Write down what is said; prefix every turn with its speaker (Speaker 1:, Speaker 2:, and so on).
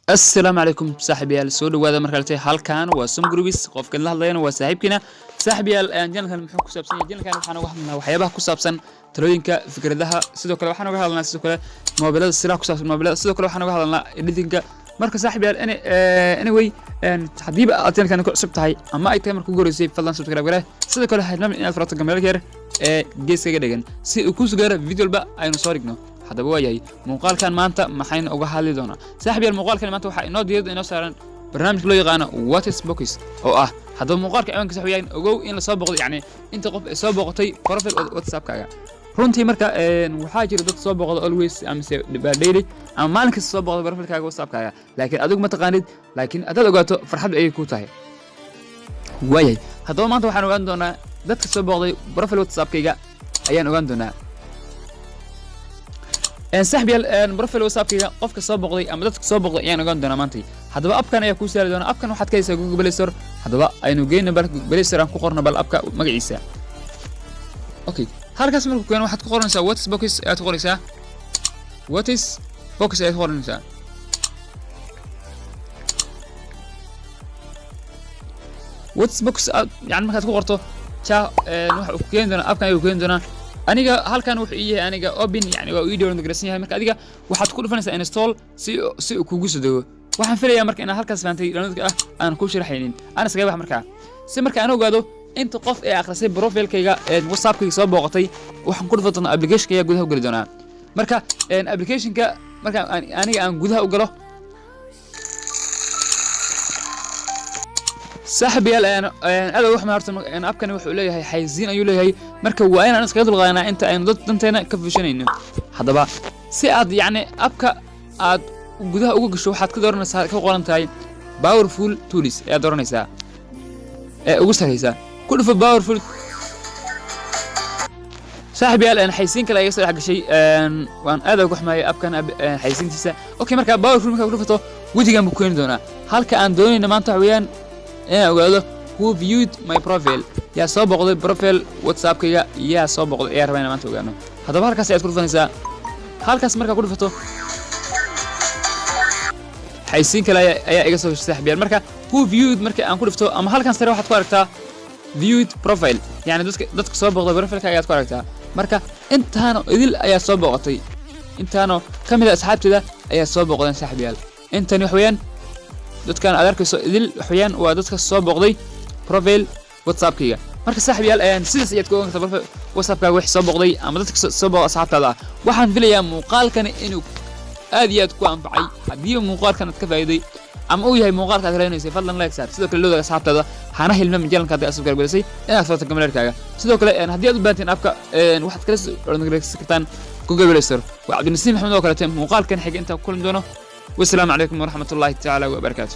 Speaker 1: السلام عليكم صاحبيال soo dhawaada markale halkan waa Som Groups qofka la hadlayna waa saaxiibkina saaxiibyaal jankan muxuu ku saabsan yahay jankan waxaan uga hadlaynaa waxyaabaha ku saabsan talooyinka fikradaha sidoo kale waxaan uga hadlaynaa sidoo kale mobilada sida ku saabsan mobilada sidoo kale waxaan uga hadlaynaa editinga marka saaxiibyaal anyway hadii aad jankan ku cusub tahay ama ay tahay markuu goreysay fadlan subscribe garee sidoo kale hadlaam inaad farato gameelka yar geeskaga dhagan si uu ku sugaaro video walba aynu soo dhigno hadaba waayahay muuqaalkan maanta maxayna uga hadli doonaa saaxiibyaal muuqaalkan maanta waxa inoo diyaar inoo saaran barnaamij loo yaqaan what is box oo ah hadaba muuqaalka ciwaankiisa waxa weeyaan ogow in la soo boqdo yani inta qof soo boqotay profile WhatsApp kaaga runtii marka waxa jira dad soo boqdo always amse daily ama maalin kasta soo boqdo profile kaaga WhatsApp kaaga laakiin adigu ma taqaanid laakiin aad ogaato farxad ay ku tahay waayahay hadaba maanta waxaan ogaan doonaa dadka soo boqday profile WhatsApp kaaga ayaan ogaan doonaa saaxiibyaal profile WhatsApp kiga qofka soo boqday ama dadka soo boqday ayaan ogaan doonaa maanta hadaba appkan ayaa ku saari doona appkan waxaad ka haysaa Google Play Store hadaba aynu geeyno bal Google Play Store aan ku qorno bal appka magaciisa okay halkaas markuu keeno waxaad ku qoranaysaa what is box aad ku qoraysaa what is box aad ku qoranaysaa what is box yani markaad ku qorto waxa uu keen doona appkan ayuu keen doona aniga halkan wuxuu yahay aniga open yani waa ii download garaysan yahay marka adiga waxaad ku dhufanaysaa install si uu kugu soo dago waxaan filayaa marka inaad halkaas faantay downloadka aan ku sharaxaynin ana iskaga wax marka si marka aan ogaado inta qof ee akhrisay profile-kayga WhatsApp-kayga soo booqatay waxaan ku dhufan doonaa application-kayga gudaha u gali doonaa marka application-ka marka aniga aan gudaha u galo saaxiibyaal aad wax ma horta appkan wuxuu leeyahay xayisiin ayuu leeyahay marka waa inaan iskaga dulqaadanaa inta aynu danteena ka fishanayno hadaba si aad yani appka aad gudaha uga gasho waxaad ka dooranaysaa ka qoran tahay powerful tools ee dooranaysaa ugu sareysa ku dhufo powerful saaxiibyaal xayisiin kale ayaa soo gashay waan aad uga xumaayay appkan xayisiintiisa okay marka powerful marka ku dhufato wajigan buu keeni doonaa halka aan doonayna maanta waxayaan ogaado who viewed my profile yaa soo boqday profile WhatsApp kayga yaa soo boqday ee rabaan maanta ogaano hadaba halkaas aad ku dhufanaysaa halkaas marka ku dhufato xayisiin kale ayaa iga soo saaxiibyaal marka who viewed marka aan ku dhufto ama halkan sare waxaad ku aragtaa viewed profile yani dadka soo boqday profile kayga aad ku aragtaa marka intaano idil ayaa soo boqotay intaano kamid ah asxaabtida ayaa soo boqdeen saaxiibyaal intani wax weeyaan dadkan aad arkayso idil waxyaan waa dadka soo boqday profile WhatsApp kiga marka saaxiibyaal sidaas ayaad ku ogaan kartaa profile WhatsApp kaaga wax soo boqday ama dadka soo boqday asxaabtada waxaan filayaa muuqaalkan inuu aad iyo aad ku anfacay hadii muuqaalkan aad ka faa'iiday ama uu yahay muuqaalka aad reenaysay fadlan like saar sidoo kale looda asxaabtada hana hilmaam jalanka aad subscribe gareysay inaad faato gameelkaaga sidoo kale hadii aad u baahantiin appka waxaad kala soo gareysay kartaan Google Play Store waa Cabdi Nasiim Maxamed oo kale muuqaalkan xiga inta ku kulmi doono والسلام عليكم ورحمة الله تعالى وبركاته.